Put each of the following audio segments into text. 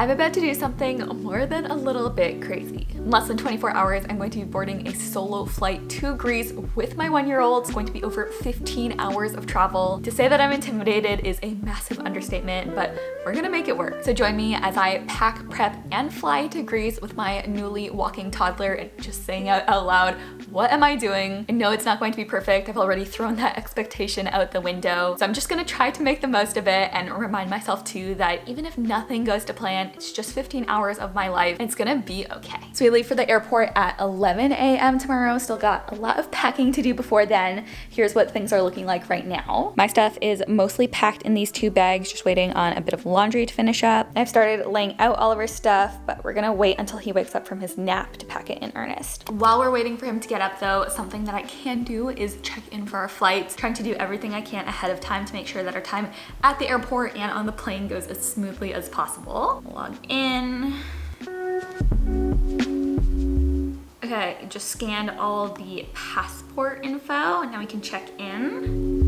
I'm about to do something more than a little bit crazy. In less than 24 hours, I'm going to be boarding a solo flight to Greece with my 1-year-old. It's going to be over 15 hours of travel. To say that I'm intimidated is a massive understatement, but we're gonna make it work. So join me as I pack, prep, and fly to Greece with my newly walking toddler and just saying out loud, what am I doing? I know it's not going to be perfect. I've already thrown that expectation out the window. So I'm just gonna try to make the most of it and remind myself too that even if nothing goes to plan, it's just 15 hours of my life. It's gonna be okay. So we leave for the airport at 11 a.m. tomorrow. Still got a lot of packing to do before then. Here's what things are looking like right now. My stuff is mostly packed in these 2 bags, just waiting on a bit of laundry to finish up. I've started laying out all of our stuff, but we're gonna wait until he wakes up from his nap to pack it in earnest. While we're waiting for him to get up though, something that I can do is check in for our flights, trying to do everything I can ahead of time to make sure that our time at the airport and on the plane goes as smoothly as possible. Log in. Okay, just scanned all the passport info and now we can check in.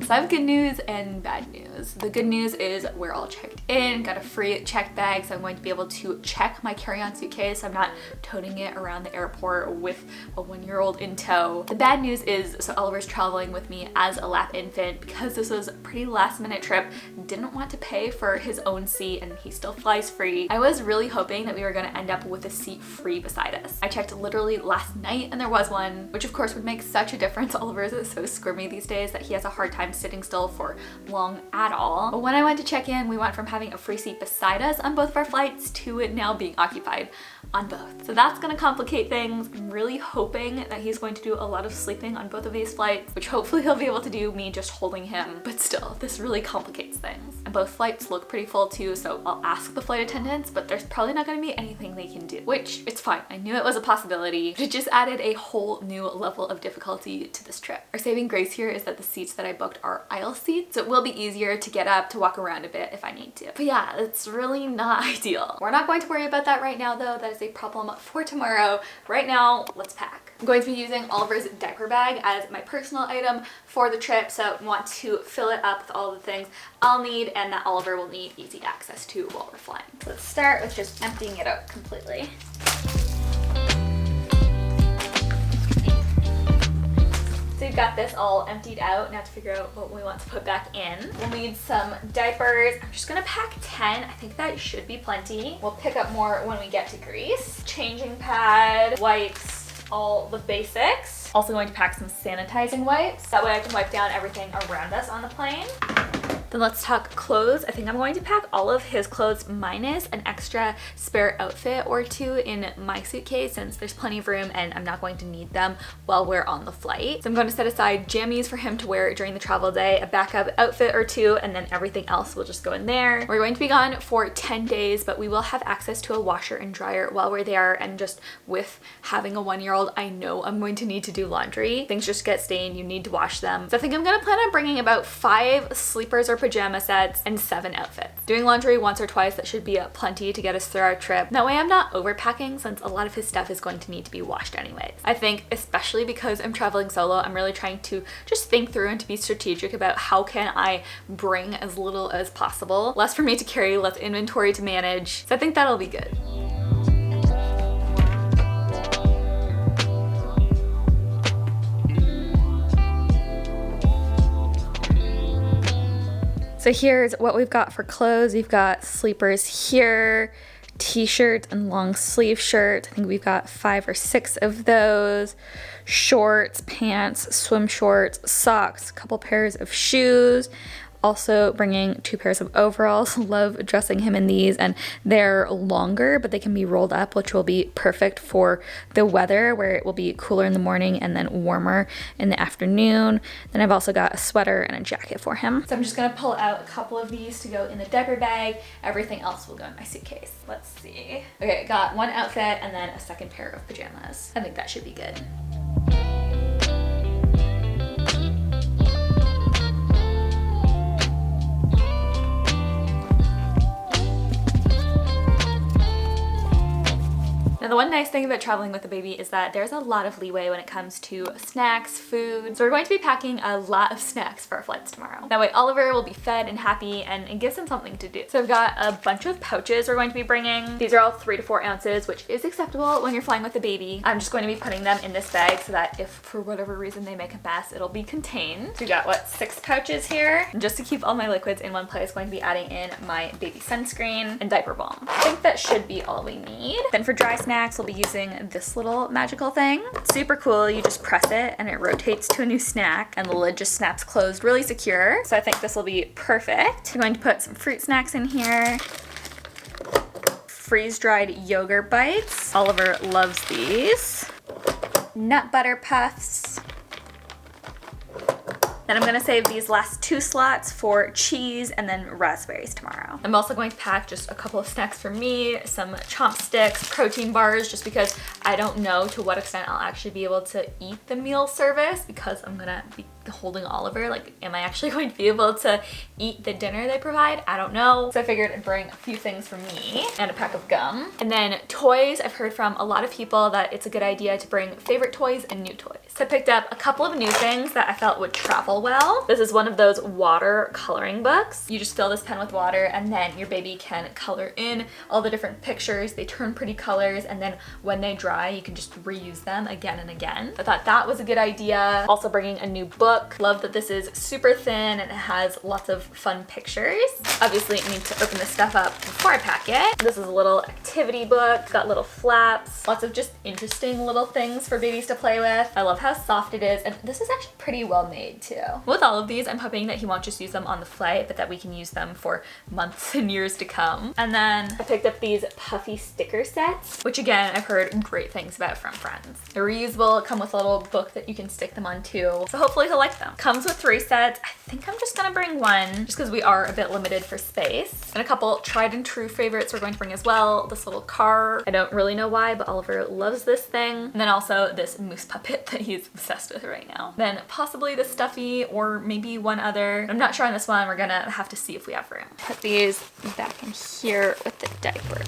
So I have good news and bad news. The good news is we're all checked in, got a free check bag, so I'm going to be able to check my carry-on suitcase. I'm not toting it around the airport with a 1-year-old in tow. The bad news is, so Oliver's traveling with me as a lap infant because this was a pretty last minute trip, didn't want to pay for his own seat and he still flies free. I was really hoping that we were gonna end up with a seat free beside us. I checked literally last night and there was one, which of course would make such a difference. Oliver's is so squirmy these days that he has a hard time sitting still for long at all. But when I went to check in, we went from having a free seat beside us on both of our flights to it now being occupied on both. So that's gonna complicate things. I'm really hoping that he's going to do a lot of sleeping on both of these flights, which hopefully he'll be able to do, me just holding him. But still, this really complicates things. And both flights look pretty full too, so I'll ask the flight attendants, but there's probably not gonna be anything they can do, which it's fine. I knew it was a possibility, but it just added a whole new level of difficulty to this trip. Our saving grace here is that the seats that I booked are aisle seats, so it will be easier to get up, to walk around a bit if I need to. But yeah, it's really not ideal. We're not going to worry about that right now though. That is a problem for tomorrow. Right now, let's pack. I'm going to be using Oliver's diaper bag as my personal item for the trip, so I want to fill it up with all the things I'll need and that Oliver will need easy access to while we're flying. So let's start with just emptying it out completely. So we've got this all emptied out. Now to figure out what we want to put back in. We'll need some diapers. I'm just gonna pack 10. I think that should be plenty. We'll pick up more when we get to Greece. Changing pad, wipes, all the basics. Also going to pack some sanitizing wipes. That way I can wipe down everything around us on the plane. Then let's talk clothes. I think I'm going to pack all of his clothes minus an extra spare outfit or 2 in my suitcase since there's plenty of room and I'm not going to need them while we're on the flight. So I'm going to set aside jammies for him to wear during the travel day, a backup outfit or 2, and then everything else will just go in there. We're going to be gone for 10 days, but we will have access to a washer and dryer while we're there, and just with having a 1-year-old, I know I'm going to need to do laundry. Things just get stained, you need to wash them. So I think I'm gonna plan on bringing about 5 sleepers or pajama sets and 7 outfits. Doing laundry once or twice, that should be plenty to get us through our trip. That way I'm not overpacking since a lot of his stuff is going to need to be washed anyways. I think especially because I'm traveling solo, I'm really trying to just think through and to be strategic about how can I bring as little as possible. Less for me to carry, less inventory to manage. So I think that'll be good. So here's what we've got for clothes. We've got sleepers here, t-shirt and long sleeve shirt. I think we've got 5 or 6 of those. Shorts, pants, swim shorts, socks, a couple pairs of shoes. Also bringing 2 pairs of overalls. Love dressing him in these, and they're longer, but they can be rolled up, which will be perfect for the weather where it will be cooler in the morning and then warmer in the afternoon. Then I've also got a sweater and a jacket for him. So I'm just gonna pull out a couple of these to go in the diaper bag. Everything else will go in my suitcase. Let's see. Okay, got 1 outfit and then a 2nd pair of pajamas. I think that should be good. Now the one nice thing about traveling with a baby is that there's a lot of leeway when it comes to snacks, food. So we're going to be packing a lot of snacks for our flights tomorrow. That way Oliver will be fed and happy and it gives him something to do. So I've got a bunch of pouches we're going to be bringing. These are all 3 to 4 ounces, which is acceptable when you're flying with a baby. I'm just going to be putting them in this bag so that if for whatever reason they make a mess, it'll be contained. So we got what, 6 pouches here. And just to keep all my liquids in one place, going to be adding in my baby sunscreen and diaper balm. I think that should be all we need. Then for dry snacks, we'll be using this little magical thing. It's super cool. You just press it and it rotates to a new snack and the lid just snaps closed really secure. So I think this will be perfect. I'm going to put some fruit snacks in here. Freeze-dried yogurt bites. Oliver loves these. Nut butter puffs. Then I'm gonna save these last 2 slots for cheese and then raspberries tomorrow. I'm also going to pack just a couple of snacks for me, some chopsticks, protein bars, just because I don't know to what extent I'll actually be able to eat the meal service because I'm gonna be holding Oliver. Like, am I actually going to be able to eat the dinner they provide? I don't know. So I figured I'd bring a few things for me and a pack of gum. And then toys. I've heard from a lot of people that it's a good idea to bring favorite toys and new toys. So I picked up a couple of new things that I felt would travel well. This is one of those water coloring books. You just fill this pen with water and then your baby can color in all the different pictures. They turn pretty colors and then when they dry, you can just reuse them again and again. I thought that was a good idea. Also bringing a new book. Love that this is super thin and it has lots of fun pictures. Obviously I need to open this stuff up before I pack it. This is a little activity book. It's got little flaps. Lots of just interesting little things for babies to play with. I love how soft it is and this is actually pretty well made too. With all of these, I'm hoping that he won't just use them on the flight, but that we can use them for months and years to come. And then I picked up these puffy sticker sets, which again, I've heard great things about from friends. They're reusable, come with a little book that you can stick them on too. So hopefully he'll like them. Comes with 3 sets. I think I'm just gonna bring one just because we are a bit limited for space. And a couple tried and true favorites we're going to bring as well. This little car. I don't really know why, but Oliver loves this thing. And then also this moose puppet that he's obsessed with right now. Then possibly the stuffy or maybe one other. I'm not sure on this one. We're gonna have to see if we have room. Put these back in here with the diaper.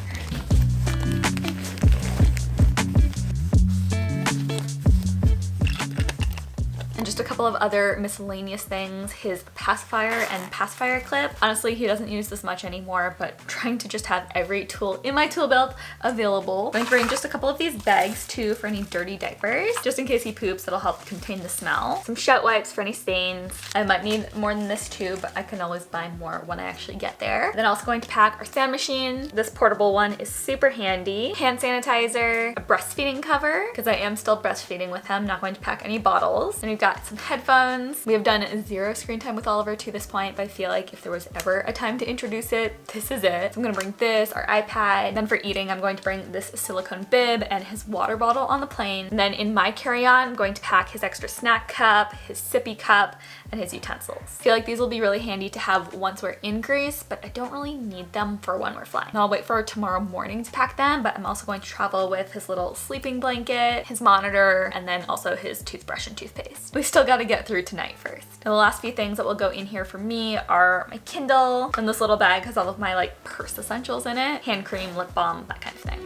And just a couple of other miscellaneous things. His pacifier and pacifier clip. Honestly, he doesn't use this much anymore, but trying to just have every tool in my tool belt available. I'm going to bring just a couple of these bags too for any dirty diapers. Just in case he poops, it'll help contain the smell. Some shout wipes for any stains. I might need more than this too, but I can always buy more when I actually get there. Then also going to pack our sound machine. This portable one is super handy. Hand sanitizer, a breastfeeding cover, because I am still breastfeeding with him, not going to pack any bottles. And we've got some headphones. We have done 0 screen time with Oliver to this point, but I feel like if there was ever a time to introduce it, this is it. So I'm gonna bring this, our iPad. Then for eating, I'm going to bring this silicone bib and his water bottle on the plane. And then in my carry-on, I'm going to pack his extra snack cup, his sippy cup, and his utensils. I feel like these will be really handy to have once we're in Greece, but I don't really need them for when we're flying. And I'll wait for tomorrow morning to pack them, but I'm also going to travel with his little sleeping blanket, his monitor, and then also his toothbrush and toothpaste. We still got to get through tonight first. And the last few things that will go in here for me are my Kindle, and this little bag has all of my like purse essentials in it, hand cream, lip balm, that kind of thing.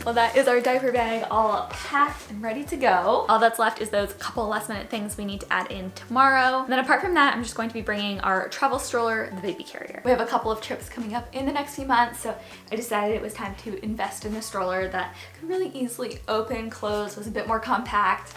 Well, that is our diaper bag all packed and ready to go. All that's left is those couple last minute things we need to add in tomorrow. And then apart from that, I'm just going to be bringing our travel stroller and the baby carrier. We have a couple of trips coming up in the next few months, so I decided it was time to invest in a stroller that could really easily open, close, was a bit more compact.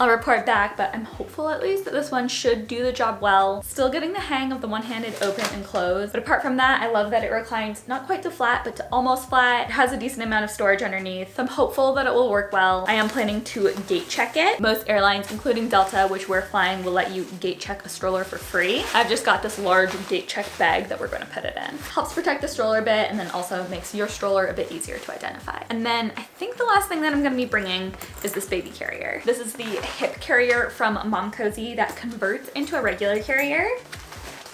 I'll report back, but I'm hopeful at least that this one should do the job well. Still getting the hang of the one-handed open and close, but apart from that, I love that it reclines not quite to flat, but to almost flat. It has a decent amount of storage underneath, so I'm hopeful that it will work well. I am planning to gate check it. Most airlines, including Delta, which we're flying, will let you gate check a stroller for free. I've just got this large gate check bag that we're gonna put it in. Helps protect the stroller a bit, and then also makes your stroller a bit easier to identify. And then I think the last thing that I'm gonna be bringing is this baby carrier. This is the hip carrier from Mom Cozy that converts into a regular carrier.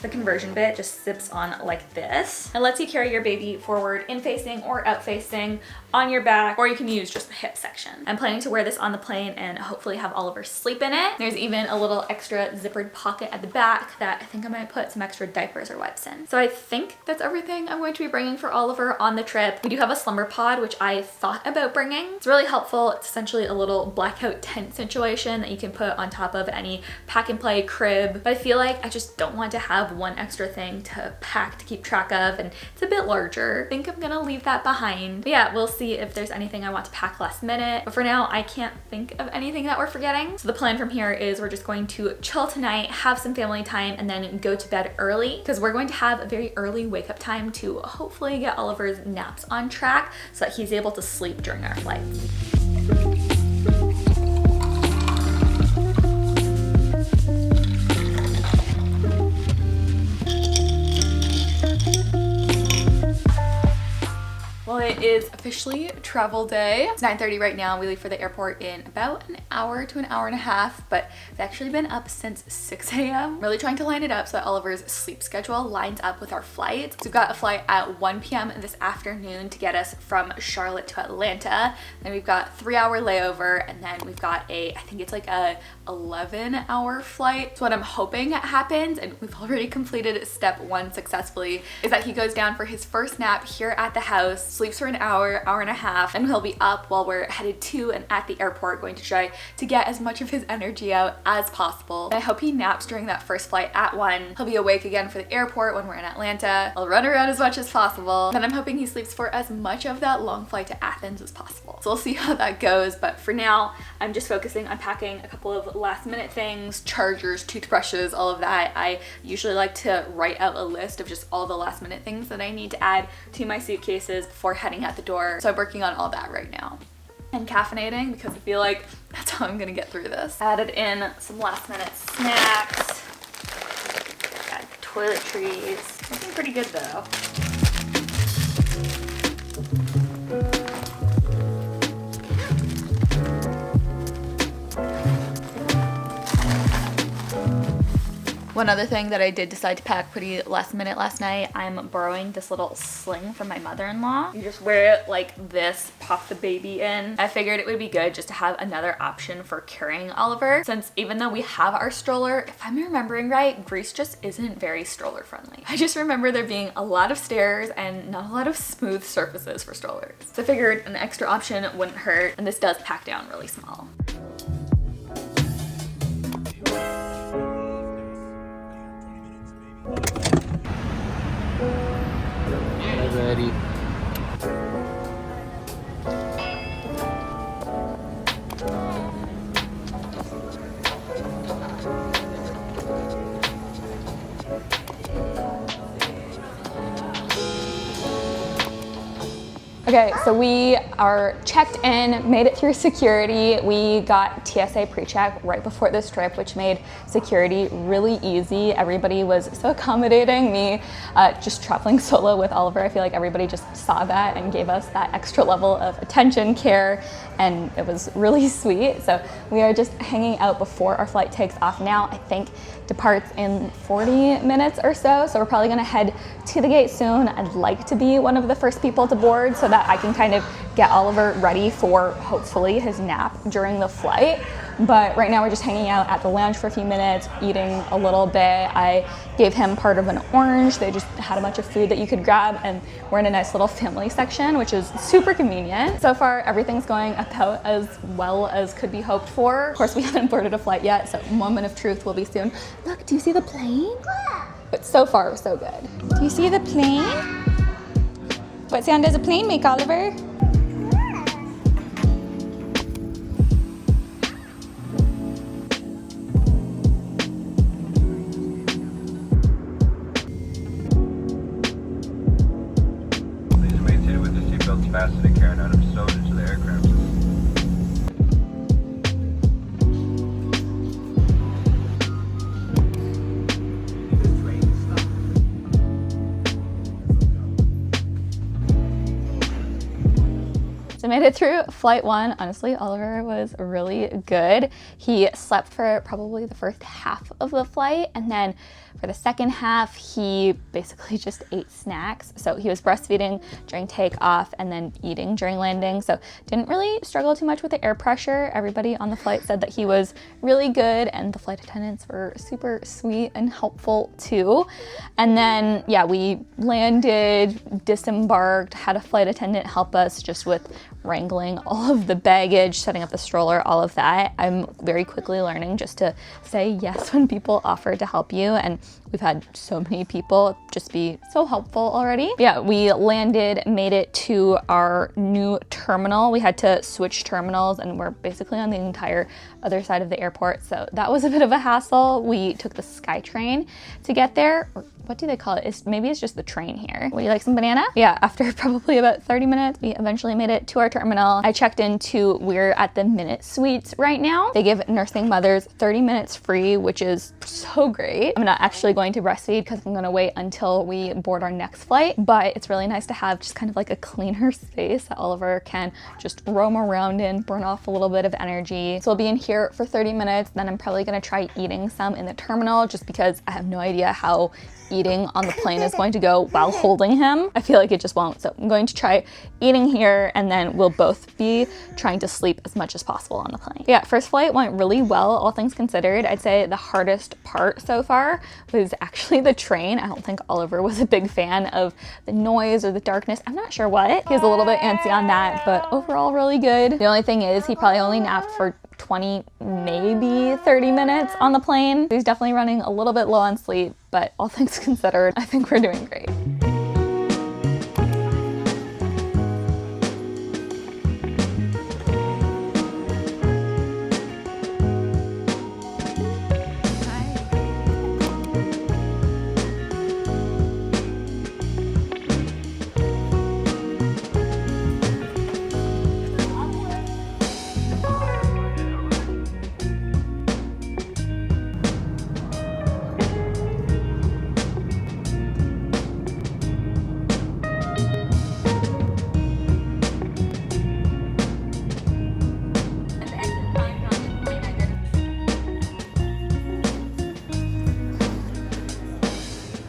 The conversion bit just zips on like this and lets you carry your baby forward in facing or out facing on your back, or you can use just the hip section. I'm planning to wear this on the plane and hopefully have Oliver sleep in it. There's even a little extra zippered pocket at the back that I think I might put some extra diapers or wipes in. So I think that's everything I'm going to be bringing for Oliver on the trip. We do have a slumber pod, which I thought about bringing. It's really helpful. It's essentially a little blackout tent situation that you can put on top of any pack and play crib. But I feel like I just don't want to have one extra thing to pack to keep track of, and it's a bit larger. I think I'm gonna leave that behind. But yeah, we'll see if there's anything I want to pack last minute. But for now, I can't think of anything that we're forgetting. So the plan from here is we're just going to chill tonight, have some family time, and then go to bed early, because we're going to have a very early wake up time to hopefully get Oliver's naps on track so that he's able to sleep during our flight. Well, it is officially travel day. It's 9:30 right now. We leave for the airport in about an hour to an hour and a half, but I've actually been up since 6 a.m. Really trying to line it up so that Oliver's sleep schedule lines up with our flight. So we've got a flight at 1 p.m. this afternoon to get us from Charlotte to Atlanta. Then we've got 3-hour layover, and then we've got I think it's like a 11-hour flight. So what I'm hoping happens, and we've already completed step 1 successfully, is that he goes down for his first nap here at the house, sleeps for an hour, hour and a half, and he'll be up while we're headed to and at the airport, going to try to get as much of his energy out as possible. And I hope he naps during that first flight at 1. He'll be awake again for the airport when we're in Atlanta. I'll run around as much as possible. Then I'm hoping he sleeps for as much of that long flight to Athens as possible. So we'll see how that goes, but for now, I'm just focusing on packing a couple of last minute things, chargers, toothbrushes, all of that. I usually like to write out a list of just all the last minute things that I need to add to my suitcases before heading out the door. So I'm working on all that right now. And caffeinating, because I feel like that's how I'm gonna get through this. Added in some last minute snacks. Got toiletries. Looking pretty good though. One other thing that I did decide to pack pretty last minute last night, I'm borrowing this little sling from my mother-in-law. You just wear it like this, pop the baby in. I figured it would be good just to have another option for carrying Oliver, since even though we have our stroller, if I'm remembering right, Greece just isn't very stroller friendly. I just remember there being a lot of stairs and not a lot of smooth surfaces for strollers. So I figured an extra option wouldn't hurt, and this does pack down really small. Ready. Okay, so we are checked in, made it through security. We got TSA pre-check right before this trip, which made security really easy. Everybody was so accommodating. Me just traveling solo with Oliver, I feel like everybody just saw that and gave us that extra level of attention, care, and it was really sweet. So we are just hanging out before our flight takes off now. I think departs in 40 minutes or so. So we're probably gonna head to the gate soon. I'd like to be one of the first people to board so that I can kind of get Oliver ready for hopefully his nap during the flight. But right now we're just hanging out at the lounge for a few minutes, eating a little bit. I gave him part of an orange. They just had a bunch of food that you could grab, and we're in a nice little family section, which is super convenient. So far, everything's going about as well as could be hoped for. Of course, we haven't boarded a flight yet, so moment of truth will be soon. Look, do you see the plane? But so far, so good. Do you see the plane? What sound does a plane make, Oliver? Please maintain with the seatbelts fastened and carrying items stowed into the aircraft. made it through flight 1. Honestly, Oliver was really good. He slept for probably the first half of the flight, and then for the second half, he basically just ate snacks. So he was breastfeeding during takeoff and then eating during landing. So didn't really struggle too much with the air pressure. Everybody on the flight said that he was really good, and the flight attendants were super sweet and helpful too. And then, yeah, we landed, disembarked, had a flight attendant help us just with wrangling all of the baggage, setting up the stroller, all of that. I'm very quickly learning just to say yes when people offer to help you, and we've had so many people just be so helpful already. Yeah, we landed, made it to our new terminal. We had to switch terminals, and we're basically on the entire other side of the airport, so that was a bit of a hassle. We took the SkyTrain to get there. What do they call it? Maybe it's just the train here. Would you like some banana? Yeah, after probably about 30 minutes, we eventually made it to our terminal. I checked into, we're at the Minute Suites right now. They give nursing mothers 30 minutes free, which is so great. I'm not actually going to breastfeed because I'm gonna wait until we board our next flight, but it's really nice to have just kind of like a cleaner space that Oliver can just roam around in, burn off a little bit of energy. So I'll be in here for 30 minutes, then I'm probably gonna try eating some in the terminal just because I have no idea how eating on the plane is going to go while holding him. I feel like it just won't. So I'm going to try eating here, and then we'll both be trying to sleep as much as possible on the plane. Yeah, first flight went really well, all things considered. I'd say the hardest part so far was actually the train. I don't think Oliver was a big fan of the noise or the darkness. I'm not sure what. He was a little bit antsy on that, but overall really good. The only thing is he probably only napped for 20, maybe 30 minutes on the plane. He's definitely running a little bit low on sleep, but all things considered, I think we're doing great.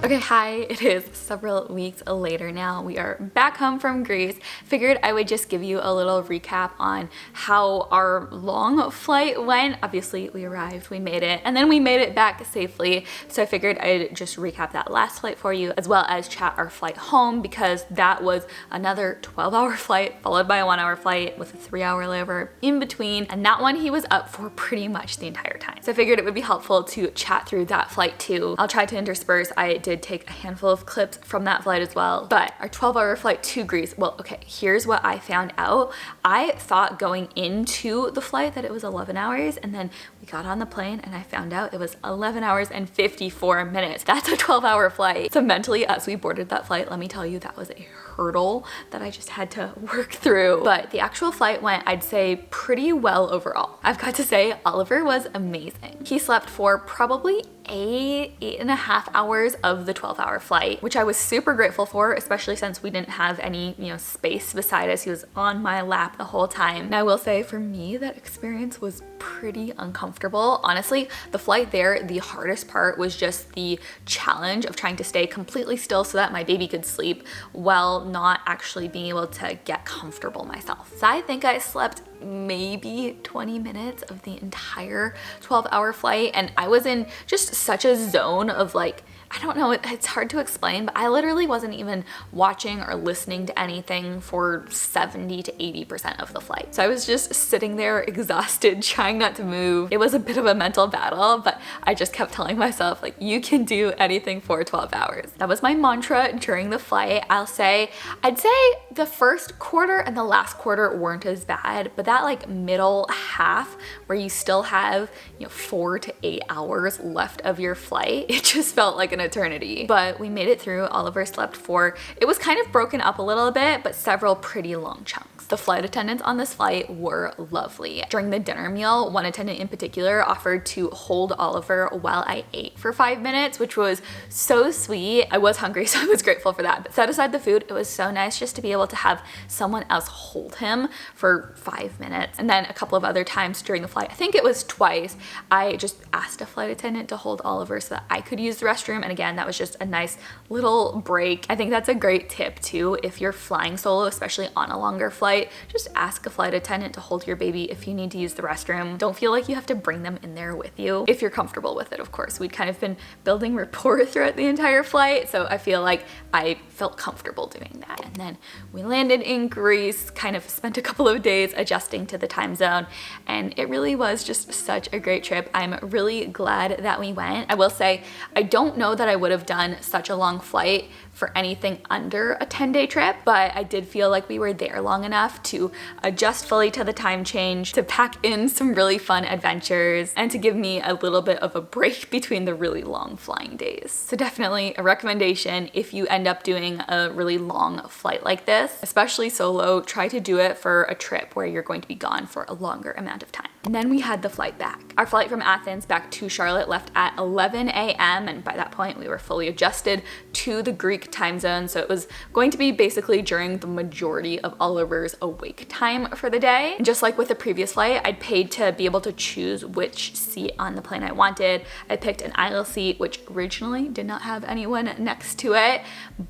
Okay, hi, it is several weeks later now. We are back home from Greece. Figured I would just give you a little recap on how our long flight went. Obviously, we arrived, we made it, and then we made it back safely. So I figured I'd just recap that last flight for you, as well as chat our flight home, because that was another 12-hour flight, followed by a 1-hour flight with a 3-hour layover in between. And that one he was up for pretty much the entire time. So I figured it would be helpful to chat through that flight too. I'll try to intersperse. I did take a handful of clips from that flight as well. But our 12-hour flight to Greece, well, okay, here's what I found out. I thought going into the flight that it was 11 hours, and then we got on the plane and I found out it was 11 hours and 54 minutes. That's a 12-hour flight. So mentally, as we boarded that flight, let me tell you, that was a hurdle that I just had to work through. But the actual flight went, I'd say, pretty well overall. I've got to say, Oliver was amazing. He slept for probably 8.5 hours of the 12-hour flight, which I was super grateful for, especially since we didn't have any, space beside us. He was on my lap the whole time. And I will say, for me, that experience was pretty uncomfortable. Honestly, the flight there, the hardest part was just the challenge of trying to stay completely still so that my baby could sleep while not actually being able to get comfortable myself. So I think I slept maybe 20 minutes of the entire 12-hour flight, and I was in just such a zone of like, I don't know, it's hard to explain, but I literally wasn't even watching or listening to anything for 70 to 80% of the flight. So I was just sitting there exhausted, trying not to move. It was a bit of a mental battle, but I just kept telling myself, like, you can do anything for 12 hours. That was my mantra during the flight. I'd say the first quarter and the last quarter weren't as bad, but that like middle half where you still have 4 to 8 hours left of your flight, it just felt like an eternity. But we made it through. Oliver slept for, it was kind of broken up a little bit, but several pretty long chunks. nice. The flight attendants on this flight were lovely. During the dinner meal, one attendant in particular offered to hold Oliver while I ate for 5 minutes, which was so sweet. I was hungry, so I was grateful for that. But set aside the food, it was so nice just to be able to have someone else hold him for 5 minutes. And then a couple of other times during the flight, I think it was twice, I just asked a flight attendant to hold Oliver so that I could use the restroom. And again, that was just a nice little break. I think that's a great tip too. If you're flying solo, especially on a longer flight, just ask a flight attendant to hold your baby if you need to use the restroom. Don't feel like you have to bring them in there with you, if you're comfortable with it, of course. We'd kind of been building rapport throughout the entire flight, so I feel like I felt comfortable doing that. And then we landed in Greece, kind of spent a couple of days adjusting to the time zone, and it really was just such a great trip. I'm really glad that we went. I will say, I don't know that I would have done such a long flight for anything under a 10-day trip, but I did feel like we were there long enough to adjust fully to the time change, to pack in some really fun adventures, and to give me a little bit of a break between the really long flying days. So definitely a recommendation if you end up doing a really long flight like this, especially solo, try to do it for a trip where you're going to be gone for a longer amount of time. And then we had the flight back. Our flight from Athens back to Charlotte left at 11 a.m. and by that point we were fully adjusted to the Greek time zone, so it was going to be basically during the majority of Oliver's awake time for the day. And just like with the previous flight, I'd paid to be able to choose which seat on the plane I wanted. I picked an aisle seat, which originally did not have anyone next to it,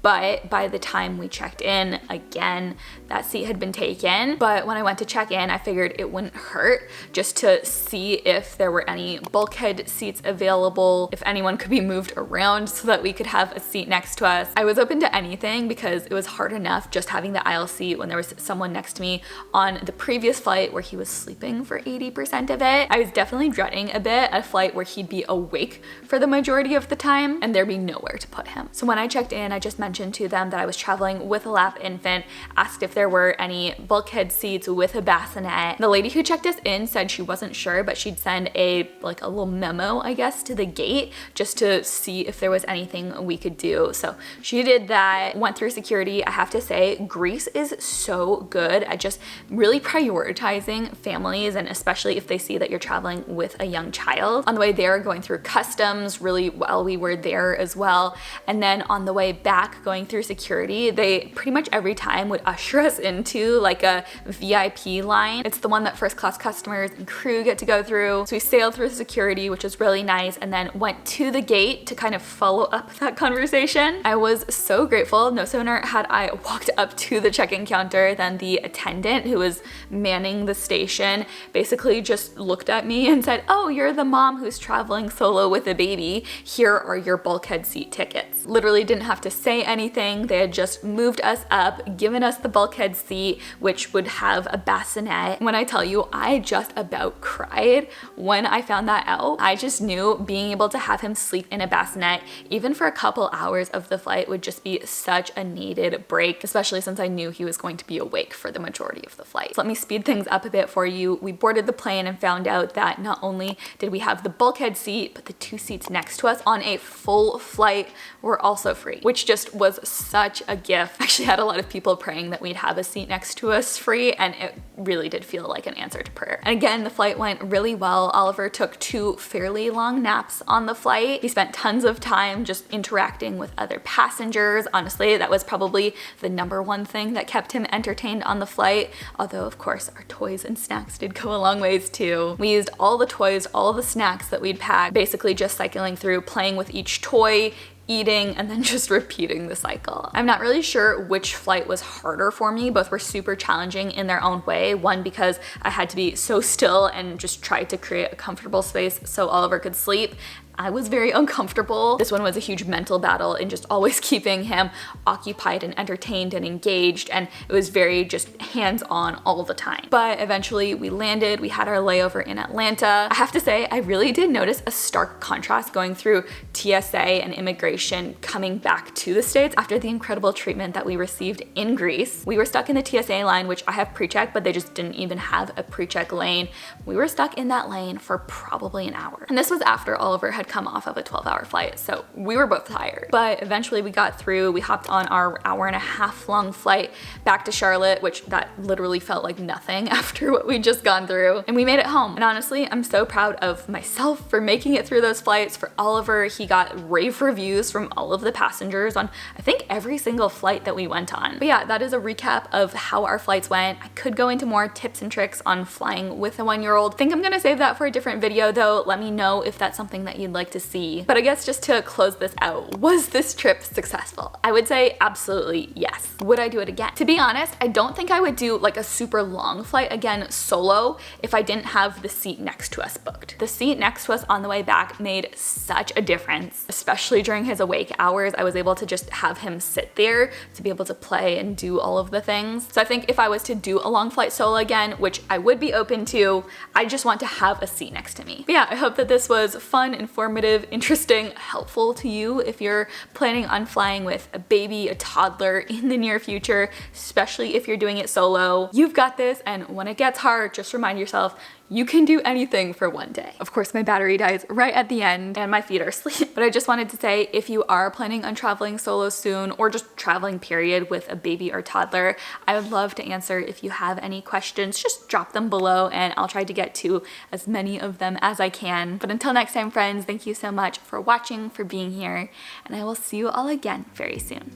but by the time we checked in, again, that seat had been taken. But when I went to check in, I figured it wouldn't hurt just to see if there were any bulkhead seats available, if anyone could be moved around so that we could have a seat next to us. I was open to anything because it was hard enough just having the aisle seat when there was someone next to me on the previous flight where he was sleeping for 80% of it. I was definitely dreading a bit a flight where he'd be awake for the majority of the time and there'd be nowhere to put him. So when I checked in, I just mentioned to them that I was traveling with a lap infant, asked if there were any bulkhead seats with a bassinet. The lady who checked us in said she wasn't sure, but she'd send a little memo, I guess, to the gate just to see if there was anything we could do. So she did that, went through security. I have to say, Greece is so good at just really prioritizing families, and especially if they see that you're traveling with a young child. On the way there, going through customs really while we were there as well. And then on the way back, going through security, they pretty much every time would usher us into like a VIP line. It's the one that first class customers and crew get to go through. So we sailed through security, which was really nice, and then went to the gate to kind of follow up that conversation. I was so grateful. No sooner had I walked up to the check-in counter than the attendant who was manning the station basically just looked at me and said, "Oh, you're the mom who's traveling solo with a baby. Here are your bulkhead seat tickets." Literally didn't have to say anything. They had just moved us up, given us the bulkhead seat, which would have a bassinet. When I tell you, I just about cried when I found that out. I just knew being able to have him sleep in a bassinet, even for a couple hours of the flight, would just be such a needed break, especially since I knew he was going to be awake for the majority of the flight. So let me speed things up a bit for you. We boarded the plane and found out that not only did we have the bulkhead seat, but the 2 seats next to us on a full flight were also free, which just was such a gift. I actually had a lot of people praying that we'd have a seat next to us free, and it really did feel like an answer to prayer. And again, the flight went really well. Oliver took 2 fairly long naps on the flight. He spent tons of time just interacting with other passengers. Honestly, that was probably the #1 thing that kept him entertained on the flight, although of course our toys and snacks did go a long ways too. We used all the toys, all the snacks that we'd packed, basically just cycling through, playing with each toy, eating, and then just repeating the cycle. I'm not really sure which flight was harder for me. Both were super challenging in their own way. One, because I had to be so still and just try to create a comfortable space so Oliver could sleep. I was very uncomfortable. This one was a huge mental battle in just always keeping him occupied and entertained and engaged, and it was very just hands-on all the time. But eventually we landed, we had our layover in Atlanta. I have to say, I really did notice a stark contrast going through TSA and immigration coming back to the States after the incredible treatment that we received in Greece. We were stuck in the TSA line, which I have pre-check, but they just didn't even have a pre-check lane. We were stuck in that lane for probably an hour. And this was after Oliver had had come off of a 12-hour flight, so we were both tired. But eventually we got through. We hopped on our hour-and-a-half long flight back to Charlotte, which that literally felt like nothing after what we'd just gone through, and we made it home. And honestly, I'm so proud of myself for making it through those flights. For Oliver, he got rave reviews from all of the passengers on, I think, every single flight that we went on. But yeah, that is a recap of how our flights went. I could go into more tips and tricks on flying with a 1-year-old. I think I'm gonna save that for a different video though. Let me know if that's something that you'd like to see. But I guess just to close this out, was this trip successful? I would say absolutely yes. Would I do it again? To be honest, I don't think I would do like a super long flight again solo if I didn't have the seat next to us booked. The seat next to us on the way back made such a difference, especially during his awake hours. I was able to just have him sit there to be able to play and do all of the things. So I think if I was to do a long flight solo again, which I would be open to, I just want to have a seat next to me. But yeah, I hope that this was fun, informative, interesting, helpful to you if you're planning on flying with a baby, a toddler in the near future, especially if you're doing it solo. You've got this, and when it gets hard, just remind yourself you can do anything for one day. Of course, my battery dies right at the end and my feet are asleep. But I just wanted to say, if you are planning on traveling solo soon, or just traveling period with a baby or toddler, I would love to answer. If you have any questions, just drop them below and I'll try to get to as many of them as I can. But until next time, friends, thank you so much for watching, for being here, and I will see you all again very soon.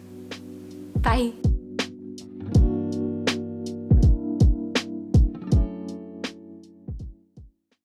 Bye.